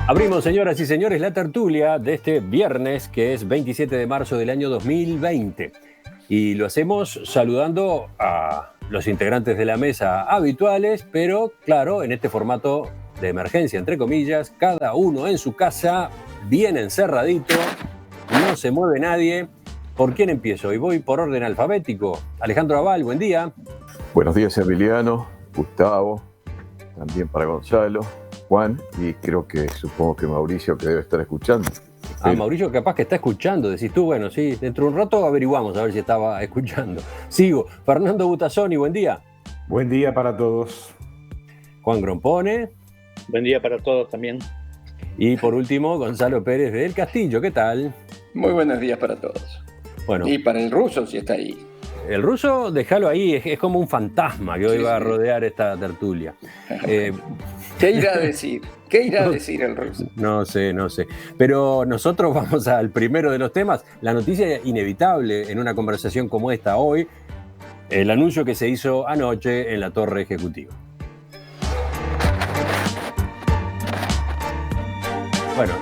Abrimos, señoras y señores, la tertulia de este viernes, que es 27 de marzo del año 2020. Y lo hacemos saludando a los integrantes de la mesa habituales, pero claro, en este formato de emergencia, entre comillas, cada uno en su casa, bien encerradito, no se mueve nadie. ¿Por quién empiezo? Y voy por orden alfabético. Alejandro Aval, buen día. Buenos días, Emiliano, Gustavo, también para Gonzalo, Juan, y supongo que Mauricio, que debe estar escuchando. Mauricio capaz que está escuchando, decís tú, bueno, sí, dentro de un rato averiguamos a ver si estaba escuchando. Sigo. Fernando Butazzoni, buen día. Buen día para todos. Juan Grompone. Buen día para todos también. Y por último, Gonzalo Pérez del Castillo, ¿qué tal? Muy buenos días para todos. Bueno. Y para el ruso, si está ahí. El ruso, déjalo ahí, es como un fantasma que hoy va a rodear esta tertulia. ¿Qué irá a decir? ¿Qué irá a decir el ruso? No sé. Pero nosotros vamos al primero de los temas. La noticia inevitable en una conversación como esta hoy, el anuncio que se hizo anoche en la Torre Ejecutiva. Bueno,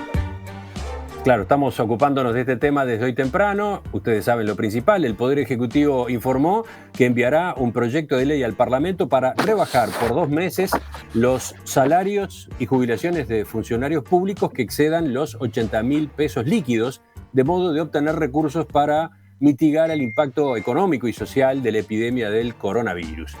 claro, estamos ocupándonos de este tema desde hoy temprano. Ustedes saben lo principal. El Poder Ejecutivo informó que enviará un proyecto de ley al Parlamento para rebajar por 2 meses los salarios y jubilaciones de funcionarios públicos que excedan los 80.000 pesos líquidos, de modo de obtener recursos para mitigar el impacto económico y social de la epidemia del coronavirus.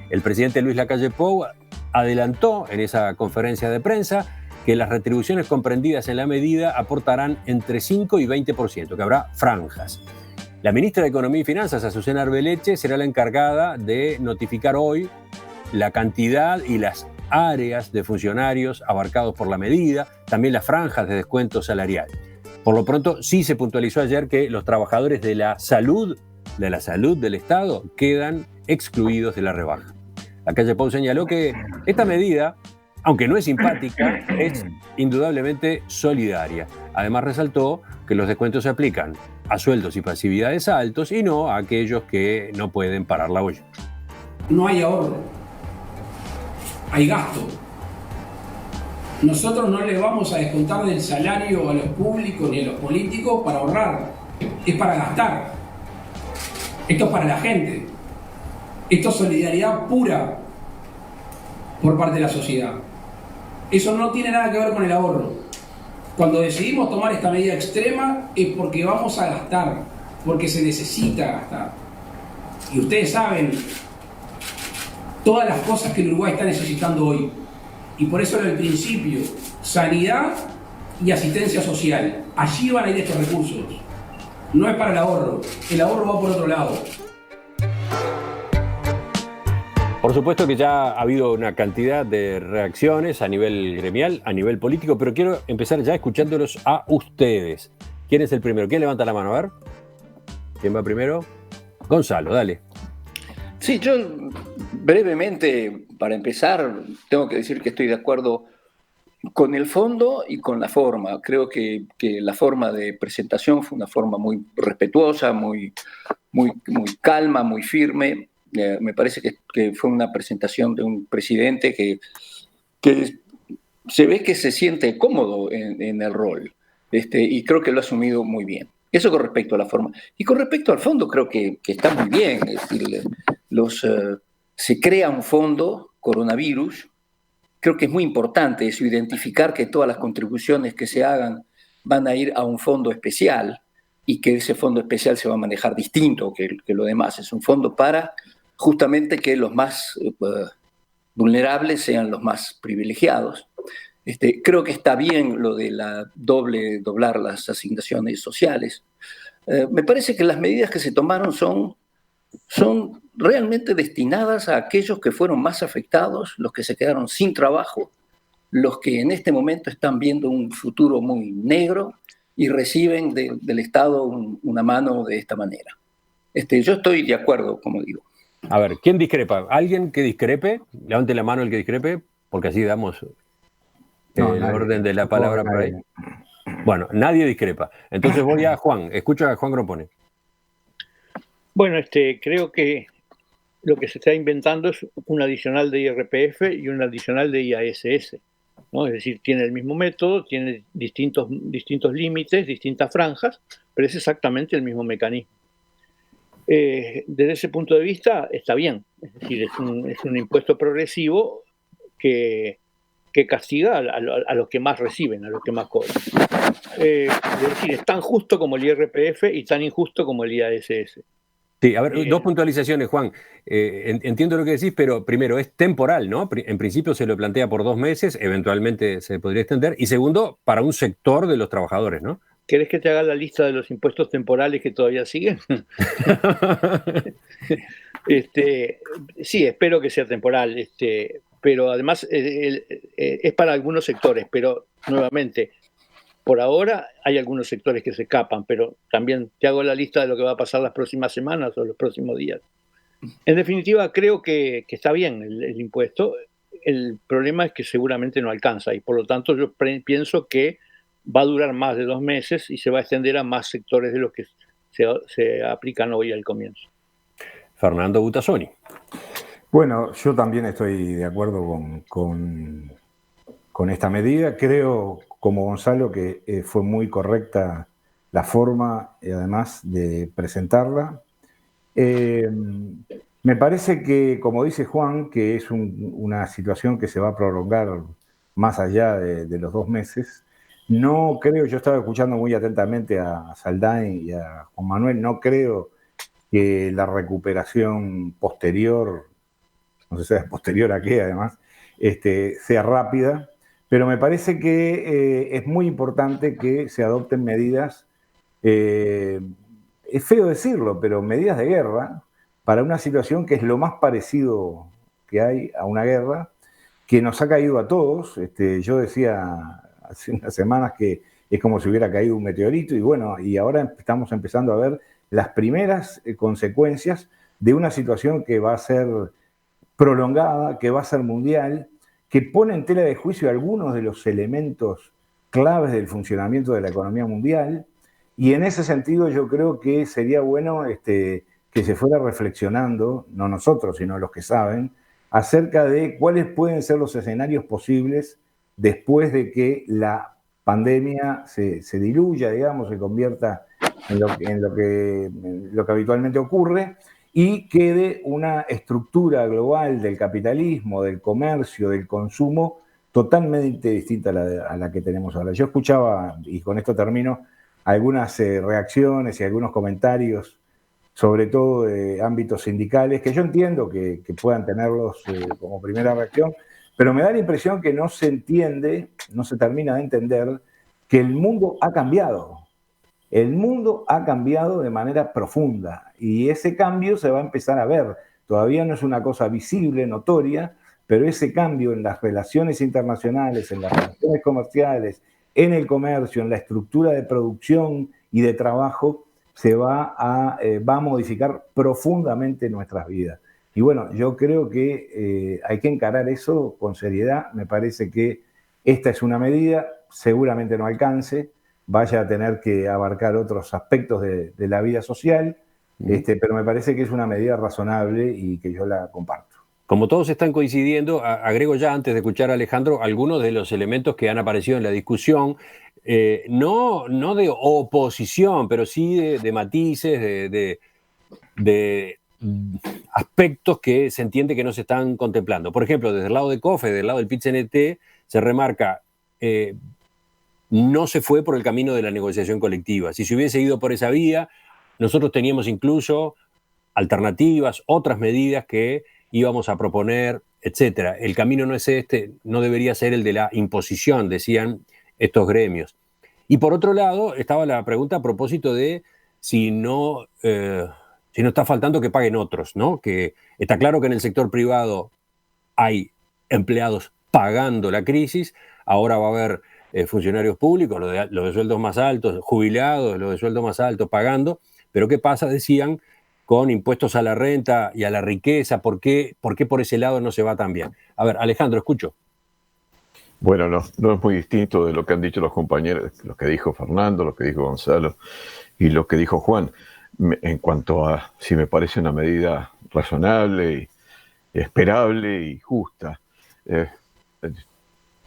El presidente Luis Lacalle Pou adelantó en esa conferencia de prensa que las retribuciones comprendidas en la medida aportarán entre 5 y 20%, que habrá franjas. La ministra de Economía y Finanzas, Azucena Arbeleche, será la encargada de notificar hoy la cantidad y las áreas de funcionarios abarcados por la medida, también las franjas de descuento salarial. Por lo pronto, sí se puntualizó ayer que los trabajadores de la salud del Estado quedan excluidos de la rebaja. Lacalle Pou señaló que esta medida, aunque no es simpática, es indudablemente solidaria. Además resaltó que los descuentos se aplican a sueldos y pasividades altos y no a aquellos que no pueden parar la olla. No hay ahorro, hay gasto. Nosotros no le vamos a descontar del salario a los públicos ni a los políticos para ahorrar, es para gastar. Esto es para la gente. Esto es solidaridad pura por parte de la sociedad. Eso no tiene nada que ver con el ahorro. Cuando decidimos tomar esta medida extrema es porque vamos a gastar, porque se necesita gastar. Y ustedes saben todas las cosas que el Uruguay está necesitando hoy. Y por eso era el principio, sanidad y asistencia social. Allí van a ir estos recursos. No es para el ahorro va por otro lado. Por supuesto que ya ha habido una cantidad de reacciones a nivel gremial, a nivel político, pero quiero empezar ya escuchándolos a ustedes. ¿Quién es el primero? ¿Quién levanta la mano? A ver. ¿Quién va primero? Gonzalo, dale. Sí, yo brevemente, para empezar, tengo que decir que estoy de acuerdo con el fondo y con la forma. Creo que la forma de presentación fue una forma muy respetuosa, muy calma, muy firme. Me parece que fue una presentación de un presidente que se ve que se siente cómodo en el rol, y creo que lo ha asumido muy bien. Eso con respecto a la forma. Y con respecto al fondo creo que está muy bien. Es decir, se crea un fondo coronavirus. Creo que es muy importante eso, identificar que todas las contribuciones que se hagan van a ir a un fondo especial y que ese fondo especial se va a manejar distinto que lo demás. Es un fondo para justamente que los más vulnerables sean los más privilegiados. Creo que está bien lo de doblar las asignaciones sociales. Me parece que las medidas que se tomaron son realmente destinadas a aquellos que fueron más afectados, los que se quedaron sin trabajo, los que en este momento están viendo un futuro muy negro y reciben del Estado una mano de esta manera. Yo estoy de acuerdo, como digo. A ver, ¿quién discrepa? ¿Alguien que discrepe? Levante la mano el que discrepe, porque así damos el orden de la palabra por ahí. Bueno, nadie discrepa. Entonces voy a Juan. Escucha a Juan Grompone. Bueno, creo que lo que se está inventando es un adicional de IRPF y un adicional de IASS. ¿no? Es decir, tiene el mismo método, tiene distintos límites, distintas franjas, pero es exactamente el mismo mecanismo. Desde ese punto de vista está bien, es decir, es un impuesto progresivo que castiga a los que más reciben, a los que más cobran. Es decir, es tan justo como el IRPF y tan injusto como el IASS. Sí, a ver, dos puntualizaciones, Juan. Entiendo lo que decís, pero primero, es temporal, ¿no? En principio se lo plantea por 2 meses, eventualmente se podría extender. Y segundo, para un sector de los trabajadores, ¿no? ¿Querés que te haga la lista de los impuestos temporales que todavía siguen? Sí, espero que sea temporal, pero además es para algunos sectores, pero nuevamente, por ahora hay algunos sectores que se escapan, pero también te hago la lista de lo que va a pasar las próximas semanas o los próximos días. En definitiva, creo que está bien el impuesto. El problema es que seguramente no alcanza y por lo tanto yo pienso que va a durar más de 2 meses y se va a extender a más sectores de los que se aplican hoy al comienzo. Fernando Butazzoni. Bueno, yo también estoy de acuerdo con esta medida. Creo, como Gonzalo, que fue muy correcta la forma, además, de presentarla. Me parece que, como dice Juan, que es una situación que se va a prolongar más allá de los 2 meses. No creo, yo estaba escuchando muy atentamente a Saldain y a Juan Manuel, no creo que la recuperación posterior, no sé si es posterior a qué además, sea rápida, pero me parece que es muy importante que se adopten medidas, es feo decirlo, pero medidas de guerra para una situación que es lo más parecido que hay a una guerra, que nos ha caído a todos. Yo decía hace unas semanas que es como si hubiera caído un meteorito y bueno, y ahora estamos empezando a ver las primeras consecuencias de una situación que va a ser prolongada, que va a ser mundial, que pone en tela de juicio algunos de los elementos claves del funcionamiento de la economía mundial, y en ese sentido yo creo que sería bueno que se fuera reflexionando, no nosotros, sino los que saben, acerca de cuáles pueden ser los escenarios posibles después de que la pandemia se diluya, digamos, se convierta en lo que habitualmente ocurre, y quede una estructura global del capitalismo, del comercio, del consumo, totalmente distinta a la que tenemos ahora. Yo escuchaba, y con esto termino, algunas reacciones y algunos comentarios, sobre todo de ámbitos sindicales, que yo entiendo que puedan tenerlos como primera reacción, pero me da la impresión que no se entiende, no se termina de entender que el mundo ha cambiado. El mundo ha cambiado de manera profunda y ese cambio se va a empezar a ver. Todavía no es una cosa visible, notoria, pero ese cambio en las relaciones internacionales, en las relaciones comerciales, en el comercio, en la estructura de producción y de trabajo, va a modificar profundamente nuestras vidas. Y bueno, yo creo que hay que encarar eso con seriedad. Me parece que esta es una medida, seguramente no alcance, vaya a tener que abarcar otros aspectos de la vida social, pero me parece que es una medida razonable y que yo la comparto. Como todos están coincidiendo, agrego ya antes de escuchar a Alejandro algunos de los elementos que han aparecido en la discusión, no de oposición, pero sí de matices, de aspectos que se entiende que no se están contemplando. Por ejemplo, desde el lado de COFE, del lado del PIT-CNT, se remarca, no se fue por el camino de la negociación colectiva. Si se hubiese ido por esa vía, nosotros teníamos incluso alternativas, otras medidas que íbamos a proponer, etcétera. El camino no es no debería ser el de la imposición, decían estos gremios. Y por otro lado, estaba la pregunta a propósito de si no está faltando que paguen otros, ¿no? Que está claro que en el sector privado hay empleados pagando la crisis, ahora va a haber funcionarios públicos, los de sueldos más altos, jubilados, los de sueldos más altos pagando, pero ¿qué pasa? Decían, con impuestos a la renta y a la riqueza, ¿por qué por ese lado no se va tan bien? A ver, Alejandro, escucho. Bueno, no es muy distinto de lo que han dicho los compañeros, lo que dijo Fernando, lo que dijo Gonzalo y lo que dijo Juan, en cuanto a si me parece una medida razonable y esperable y justa.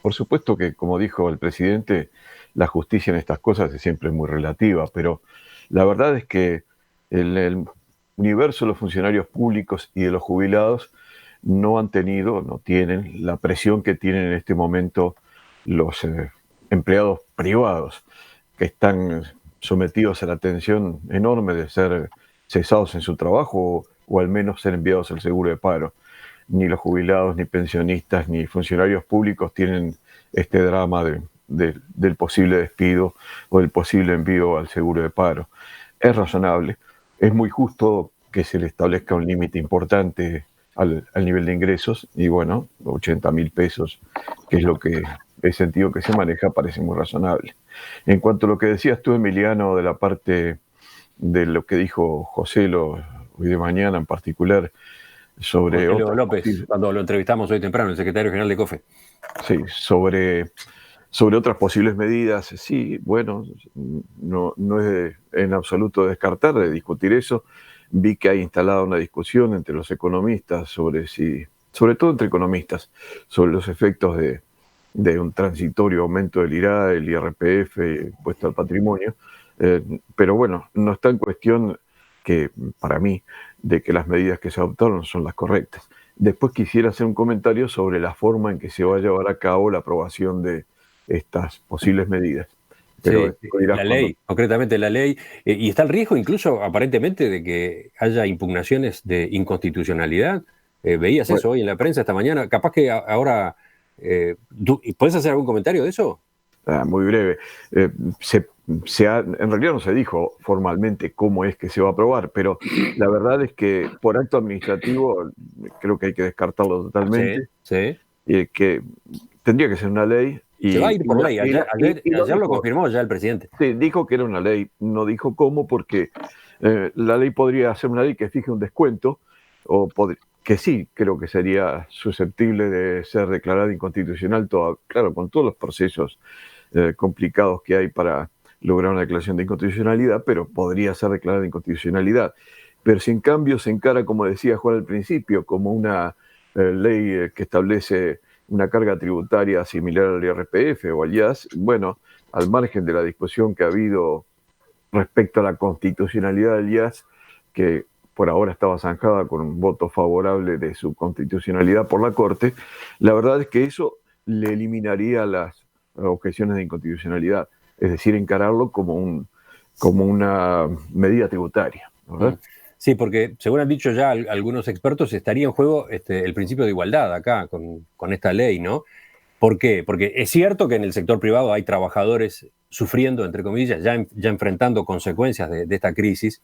Por supuesto que, como dijo el presidente, la justicia en estas cosas es siempre muy relativa, pero la verdad es que el universo de los funcionarios públicos y de los jubilados no tienen la presión que tienen en este momento los empleados privados, que están sometidos a la tensión enorme de ser cesados en su trabajo o al menos ser enviados al seguro de paro. Ni los jubilados, ni pensionistas, ni funcionarios públicos tienen este drama del posible despido o del posible envío al seguro de paro. Es razonable, es muy justo que se le establezca un límite importante al nivel de ingresos y bueno, 80.000 pesos, que es lo que el sentido que se maneja, parece muy razonable. En cuanto a lo que decías tú, Emiliano, de la parte de lo que dijo José hoy de mañana en particular, sobre Rogelio López, cuando lo entrevistamos hoy temprano, el secretario general de COFE. Sí, sobre otras posibles medidas, sí, bueno, no es en absoluto descartar de discutir eso. Vi que hay instalada una discusión entre los economistas sobre todo entre economistas, sobre los efectos de un transitorio aumento del IRA, el IRPF, impuesto al patrimonio. Pero bueno, no está en cuestión que, para mí, de que las medidas que se adoptaron son las correctas. Después quisiera hacer un comentario sobre la forma en que se va a llevar a cabo la aprobación de estas posibles medidas. Pero Sí, la ley, concretamente la ley, y está el riesgo incluso aparentemente de que haya impugnaciones de inconstitucionalidad. ¿Veías eso hoy en la prensa esta mañana? Capaz que ahora, ¿puedes hacer algún comentario de eso? Muy breve. En realidad no se dijo formalmente cómo es que se va a aprobar, pero la verdad es que por acto administrativo creo que hay que descartarlo totalmente. Sí. Que tendría que ser una ley. Se va a ir por ley. Ayer lo confirmó ya el presidente. Sí, dijo que era una ley, no dijo cómo, porque la ley podría ser una ley que fije un descuento, que sí creo que sería susceptible de ser declarada inconstitucional, claro, con todos los procesos complicados que hay para lograr una declaración de inconstitucionalidad, pero podría ser declarada de inconstitucionalidad. Pero si en cambio se encara, como decía Juan al principio, como una ley que establece una carga tributaria similar al IRPF o al IAS, bueno, al margen de la discusión que ha habido respecto a la constitucionalidad del IAS, que por ahora estaba zanjada con un voto favorable de su constitucionalidad por la Corte, la verdad es que eso le eliminaría las objeciones de inconstitucionalidad, es decir, encararlo como una medida tributaria, ¿verdad? Sí, porque según han dicho ya algunos expertos, estaría en juego el principio de igualdad acá con esta ley, ¿no? ¿Por qué? Porque es cierto que en el sector privado hay trabajadores sufriendo, entre comillas, ya enfrentando consecuencias de esta crisis,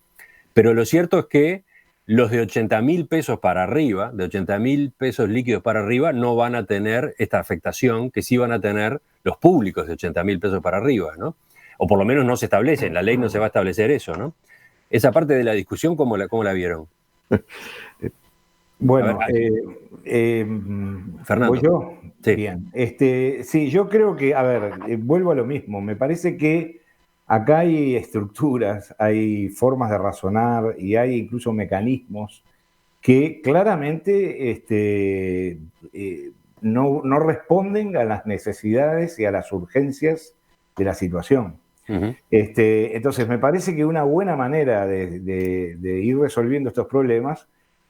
pero lo cierto es que los de 80.000 pesos para arriba, de 80.000 pesos líquidos para arriba, no van a tener esta afectación que sí van a tener los públicos de 80.000 pesos para arriba, ¿no? O por lo menos no se establece, en la ley no se va a establecer eso, ¿no? Esa parte de la discusión, ¿cómo la vieron? Bueno, Fernando. ¿voy yo? Sí. Bien. Sí, yo creo que, vuelvo a lo mismo. Me parece que acá hay estructuras, hay formas de razonar y hay incluso mecanismos que claramente no responden a las necesidades y a las urgencias de la situación. Uh-huh. Entonces, me parece que una buena manera de ir resolviendo estos problemas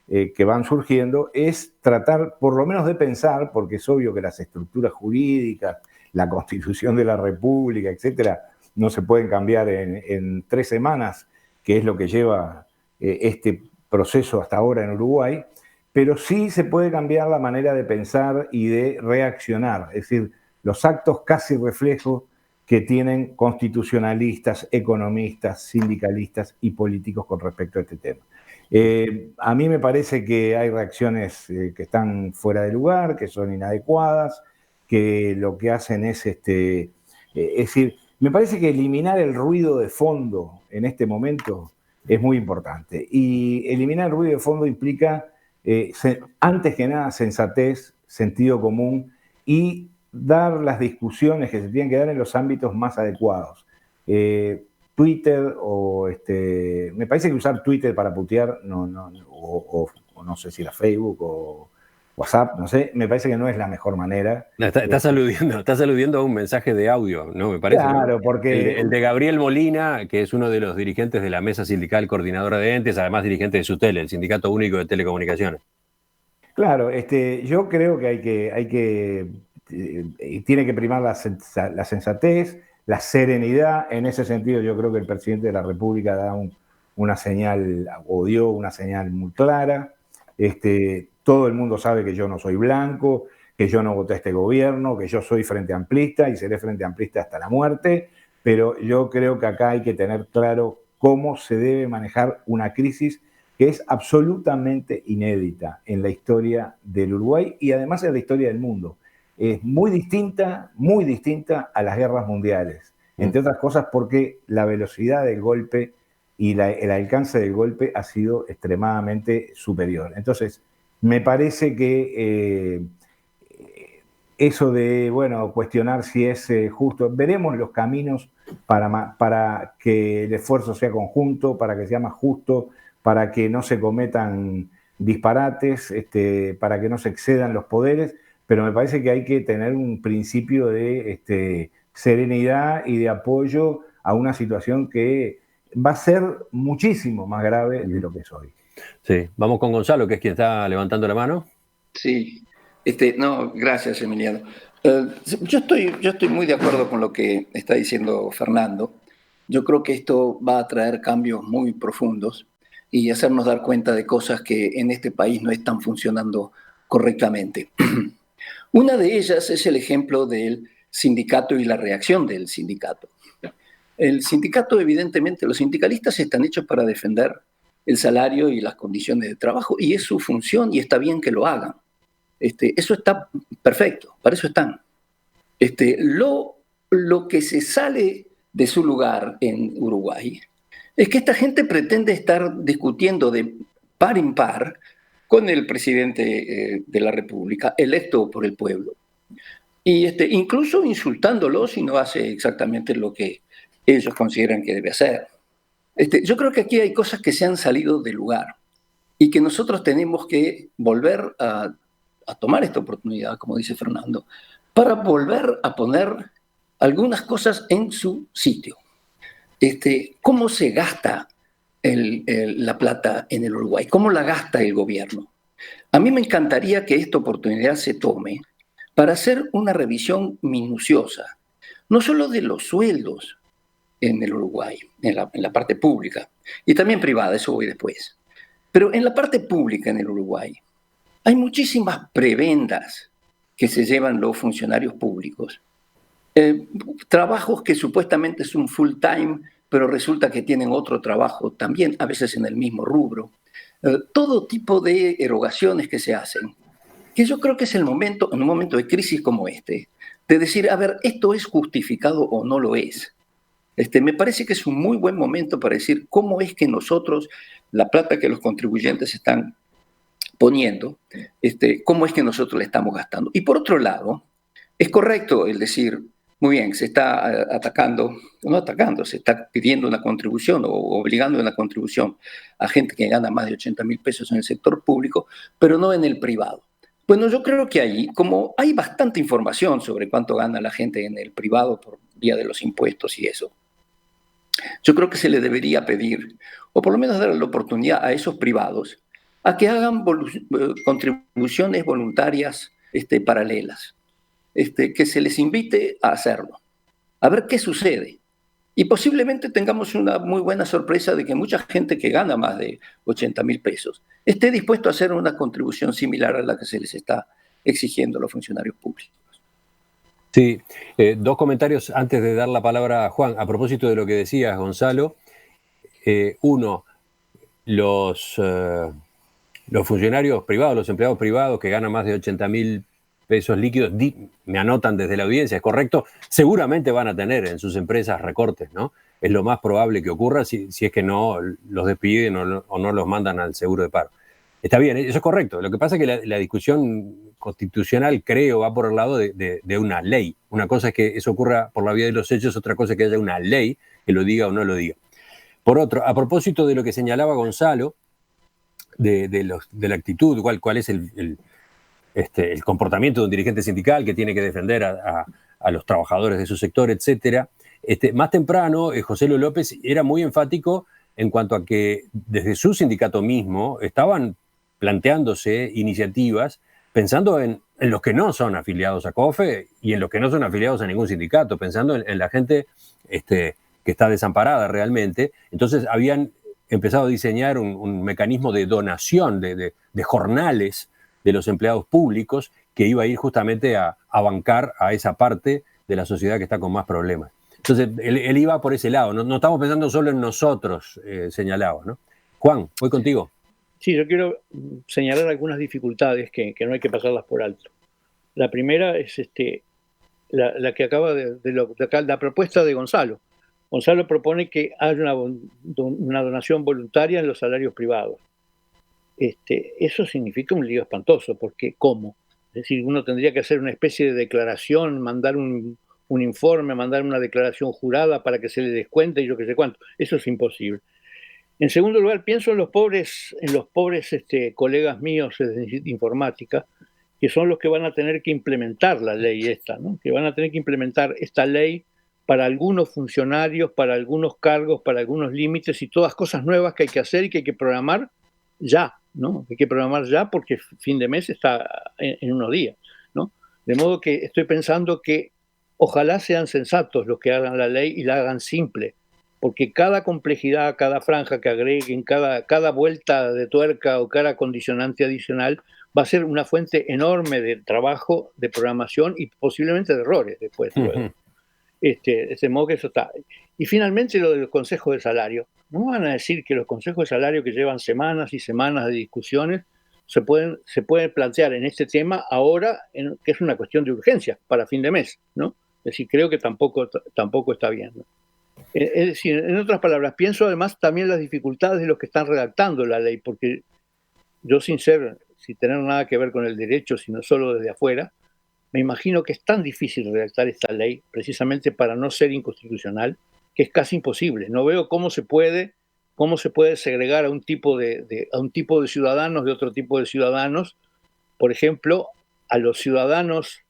que van surgiendo es tratar por lo menos de pensar, porque es obvio que las estructuras jurídicas, la Constitución de la República, etcétera, no se pueden cambiar en 3 semanas, que es lo que lleva este proceso hasta ahora en Uruguay, pero sí se puede cambiar la manera de pensar y de reaccionar, es decir, los actos casi reflejo que tienen constitucionalistas, economistas, sindicalistas y políticos con respecto a este tema. A mí me parece que hay reacciones que están fuera de lugar, que son inadecuadas, que lo que hacen es decir, me parece que eliminar el ruido de fondo en este momento es muy importante. Y eliminar el ruido de fondo implica, antes que nada, sensatez, sentido común y dar las discusiones que se tienen que dar en los ámbitos más adecuados. Twitter me parece que usar Twitter para putear, o no sé si era Facebook o WhatsApp, no sé, me parece que no es la mejor manera. No, estás aludiendo a un mensaje de audio, ¿no? Me parece. Claro, ¿no? porque... El de Gabriel Molina, que es uno de los dirigentes de la Mesa Sindical Coordinadora de Entes, además dirigente de SUTEL, el Sindicato Único de Telecomunicaciones. Claro, yo creo que tiene que primar la sensatez, la serenidad. En ese sentido, yo creo que el presidente de la República da una señal, o dio una señal muy clara. Todo el mundo sabe que yo no soy blanco, que yo no voté a este gobierno, que yo soy frente amplista y seré frente amplista hasta la muerte, pero yo creo que acá hay que tener claro cómo se debe manejar una crisis que es absolutamente inédita en la historia del Uruguay y además en la historia del mundo. Es muy distinta a las guerras mundiales, entre otras cosas porque la velocidad del golpe y el alcance del golpe ha sido extremadamente superior. Entonces, me parece que eso de, bueno, cuestionar si es justo, veremos los caminos para que el esfuerzo sea conjunto, para que sea más justo, para que no se cometan disparates, para que no se excedan los poderes, pero me parece que hay que tener un principio de serenidad y de apoyo a una situación que va a ser muchísimo más grave de lo que es hoy. Sí, vamos con Gonzalo, que es quien está levantando la mano. Sí, no, gracias, Emiliano. Yo estoy muy de acuerdo con lo que está diciendo Fernando. Yo creo que esto va a traer cambios muy profundos y hacernos dar cuenta de cosas que en este país no están funcionando correctamente. Una de ellas es el ejemplo del sindicato y la reacción del sindicato. El sindicato, evidentemente, los sindicalistas están hechos para defender el salario y las condiciones de trabajo, y es su función y está bien que lo hagan. Eso está perfecto, para eso están. Lo que se sale de su lugar en Uruguay es que esta gente pretende estar discutiendo de par en par con el presidente de la República, electo por el pueblo, y incluso insultándolo si no hace exactamente lo que ellos consideran que debe hacer. Yo creo que aquí hay cosas que se han salido del lugar y que nosotros tenemos que volver a tomar esta oportunidad, como dice Fernando, para volver a poner algunas cosas en su sitio. ¿Cómo se gasta la plata en el Uruguay? ¿Cómo la gasta el gobierno? A mí me encantaría que esta oportunidad se tome para hacer una revisión minuciosa, no solo de los sueldos en el Uruguay, en la parte pública, y también privada, eso voy después. Pero en la parte pública en el Uruguay hay muchísimas prebendas que se llevan los funcionarios públicos. Trabajos que supuestamente es un full time, pero resulta que tienen otro trabajo también, a veces en el mismo rubro. Todo tipo de erogaciones que se hacen, que yo creo que es el momento, en un momento de crisis como este, de decir, a ver, ¿esto es justificado o no lo es? Me parece que es un muy buen momento para decir cómo es que nosotros, la plata que los contribuyentes están poniendo, cómo es que nosotros la estamos gastando. Y por otro lado, es correcto el decir, muy bien, se está se está pidiendo una contribución o obligando una contribución a gente que gana más de 80.000 pesos en el sector público, pero no en el privado. Bueno, yo creo que ahí, como hay bastante información sobre cuánto gana la gente en el privado por vía de los impuestos y eso, yo creo que se le debería pedir, o por lo menos dar la oportunidad a esos privados, a que hagan contribuciones voluntarias paralelas, que se les invite a hacerlo, a ver qué sucede. Y posiblemente tengamos una muy buena sorpresa de que mucha gente que gana más de 80.000 pesos esté dispuesto a hacer una contribución similar a la que se les está exigiendo a los funcionarios públicos. Sí, dos comentarios antes de dar la palabra a Juan. A propósito de lo que decías, Gonzalo. Uno, los funcionarios privados, los empleados privados que ganan más de 80.000 pesos líquidos, me anotan desde la audiencia, ¿es correcto? Seguramente van a tener en sus empresas recortes, ¿no? Es lo más probable que ocurra si es que no los despiden o no los mandan al seguro de paro. Está bien, eso es correcto. Lo que pasa es que la discusión constitucional, creo, va por el lado de una ley. Una cosa es que eso ocurra por la vía de los hechos, otra cosa es que haya una ley que lo diga o no lo diga. Por otro, a propósito de lo que señalaba Gonzalo, de la actitud, cuál es el comportamiento de un dirigente sindical que tiene que defender a los trabajadores de su sector, etcétera. Más temprano, José Luis López era muy enfático en cuanto a que desde su sindicato mismo estaban planteándose iniciativas pensando en los que no son afiliados a COFE y en los que no son afiliados a ningún sindicato, pensando en la gente que está desamparada realmente. Entonces habían empezado a diseñar un mecanismo de donación de jornales de los empleados públicos que iba a ir justamente a bancar a esa parte de la sociedad que está con más problemas. Entonces, él iba por ese lado. No estamos pensando solo en nosotros, señalaba, ¿no? Juan, voy contigo. Sí, yo quiero señalar algunas dificultades que no hay que pasarlas por alto. La primera es la que acaba la propuesta de Gonzalo. Gonzalo propone que haya una donación voluntaria en los salarios privados. Eso significa un lío espantoso, porque ¿cómo? Es decir, uno tendría que hacer una especie de declaración, mandar un informe, mandar una declaración jurada para que se le descuente y yo qué sé cuánto. Eso es imposible. En segundo lugar, pienso en los pobres colegas míos de informática, que son los que van a tener que implementar la ley esta, ¿no? Que van a tener que implementar esta ley para algunos funcionarios, para algunos cargos, para algunos límites y todas cosas nuevas que hay que hacer y que hay que programar ya, ¿no? Hay que programar ya porque fin de mes está en unos días, ¿no? De modo que estoy pensando que ojalá sean sensatos los que hagan la ley y la hagan simple, porque cada complejidad, cada franja que agreguen, cada vuelta de tuerca o cada condicionante adicional va a ser una fuente enorme de trabajo, de programación y posiblemente de errores después. Luego. De modo que eso está. Y finalmente lo de los consejos de salario. No van a decir que los consejos de salario que llevan semanas y semanas de discusiones se pueden plantear en este tema ahora, que es una cuestión de urgencia para fin de mes, ¿no? Es decir, creo que tampoco está bien, ¿no? Es decir, en otras palabras, pienso además también las dificultades de los que están redactando la ley, porque yo sin tener nada que ver con el derecho, sino solo desde afuera, me imagino que es tan difícil redactar esta ley, precisamente para no ser inconstitucional, que es casi imposible. No veo cómo se puede segregar a un tipo de ciudadanos de otro tipo de ciudadanos, por ejemplo, a los ciudadanos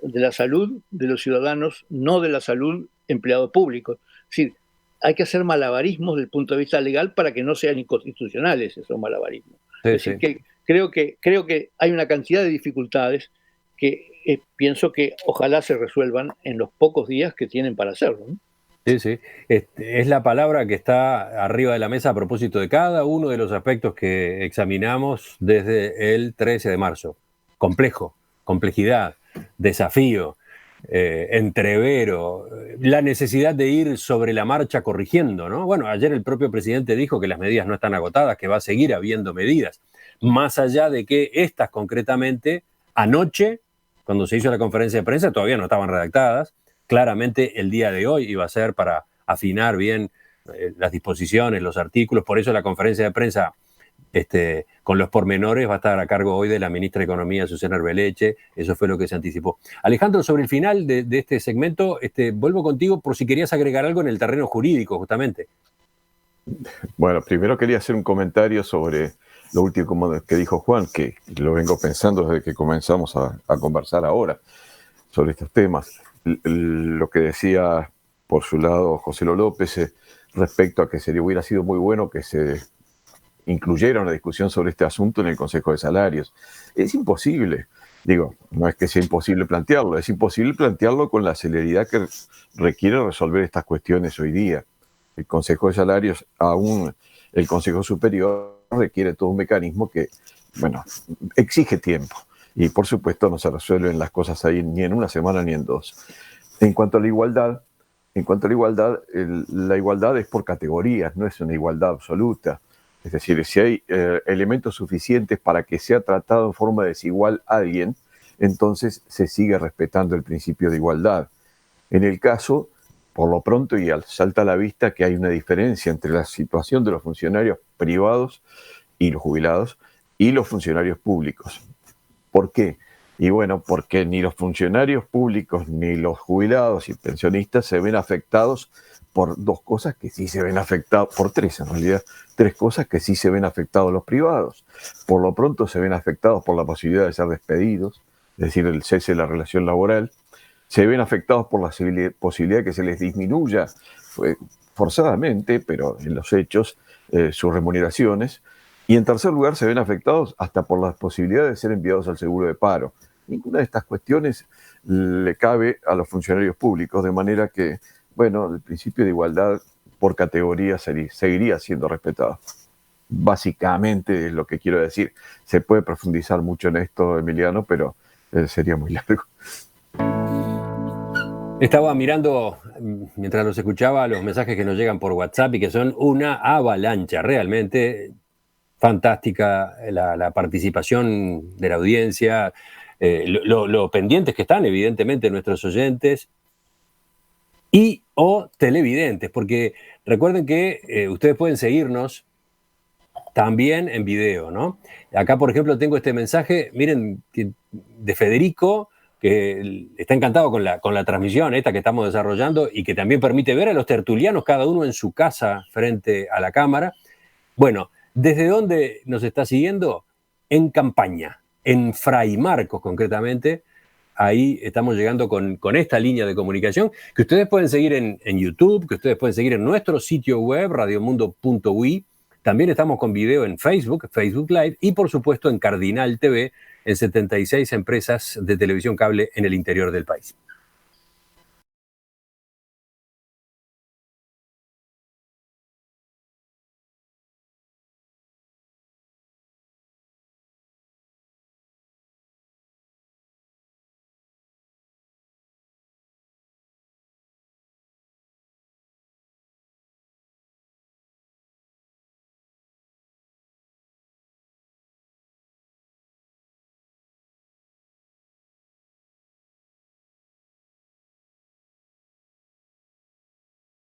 de la salud, de los ciudadanos no de la salud, empleados públicos. Es decir, hay que hacer malabarismos desde el punto de vista legal para que no sean inconstitucionales esos malabarismos. Sí, es decir, que creo que hay una cantidad de dificultades que pienso que ojalá se resuelvan en los pocos días que tienen para hacerlo, ¿no? Sí. Es la palabra que está arriba de la mesa a propósito de cada uno de los aspectos que examinamos desde el 13 de marzo. Complejo, complejidad, desafío, entrevero, la necesidad de ir sobre la marcha corrigiendo, ¿no? Bueno, ayer el propio presidente dijo que las medidas no están agotadas, que va a seguir habiendo medidas, más allá de que estas concretamente anoche, cuando se hizo la conferencia de prensa, todavía no estaban redactadas. Claramente el día de hoy iba a ser para afinar bien las disposiciones, los artículos, por eso la conferencia de prensa con los pormenores va a estar a cargo hoy de la ministra de Economía, Susana Arbeleche. Eso fue lo que se anticipó. Alejandro, sobre el final de este segmento, vuelvo contigo por si querías agregar algo en el terreno jurídico, justamente. Bueno, primero quería hacer un comentario sobre lo último que dijo Juan, que lo vengo pensando desde que comenzamos a conversar ahora sobre estos temas. Lo que decía por su lado José López respecto a que hubiera sido muy bueno que se incluyera una discusión sobre este asunto en el Consejo de Salarios. Es imposible, digo, no es que sea imposible plantearlo, es imposible plantearlo con la celeridad que requiere resolver estas cuestiones hoy día. El Consejo de Salarios, aún el Consejo Superior, requiere todo un mecanismo que, bueno, exige tiempo. Y por supuesto no se resuelven las cosas ahí ni en una semana ni en dos. En cuanto a la igualdad, la igualdad es por categorías, no es una igualdad absoluta. Es decir, si hay elementos suficientes para que sea tratado en forma desigual a alguien, entonces se sigue respetando el principio de igualdad. En el caso, por lo pronto, y salta a la vista que hay una diferencia entre la situación de los funcionarios privados y los jubilados y los funcionarios públicos. ¿Por qué? Y bueno, porque ni los funcionarios públicos ni los jubilados y pensionistas se ven afectados por dos cosas que sí se ven afectados, por tres en realidad, tres cosas que sí se ven afectados los privados. Por lo pronto se ven afectados por la posibilidad de ser despedidos, es decir, el cese de la relación laboral. Se ven afectados por la posibilidad de que se les disminuya forzadamente, pero en los hechos, sus remuneraciones. Y en tercer lugar, se ven afectados hasta por las posibilidades de ser enviados al seguro de paro. Ninguna de estas cuestiones le cabe a los funcionarios públicos, de manera que, bueno, el principio de igualdad por categoría seguiría siendo respetado. Básicamente es lo que quiero decir. Se puede profundizar mucho en esto, Emiliano, pero sería muy largo. Estaba mirando, mientras los escuchaba, los mensajes que nos llegan por WhatsApp y que son una avalancha, realmente fantástica la participación de la audiencia, lo pendientes que están, evidentemente, nuestros oyentes y o televidentes, porque recuerden que ustedes pueden seguirnos también en video, ¿no? Acá, por ejemplo, tengo este mensaje, miren, de Federico, que está encantado con la transmisión esta que estamos desarrollando y que también permite ver a los tertulianos cada uno en su casa frente a la cámara. Bueno, ¿desde dónde nos está siguiendo? En Campaña, en Fray Marcos concretamente. Ahí estamos llegando con esta línea de comunicación que ustedes pueden seguir en YouTube, que ustedes pueden seguir en nuestro sitio web, radiomundo.ui. También estamos con video en Facebook, Facebook Live y por supuesto en Cardinal TV, en 76 empresas de televisión cable en el interior del país.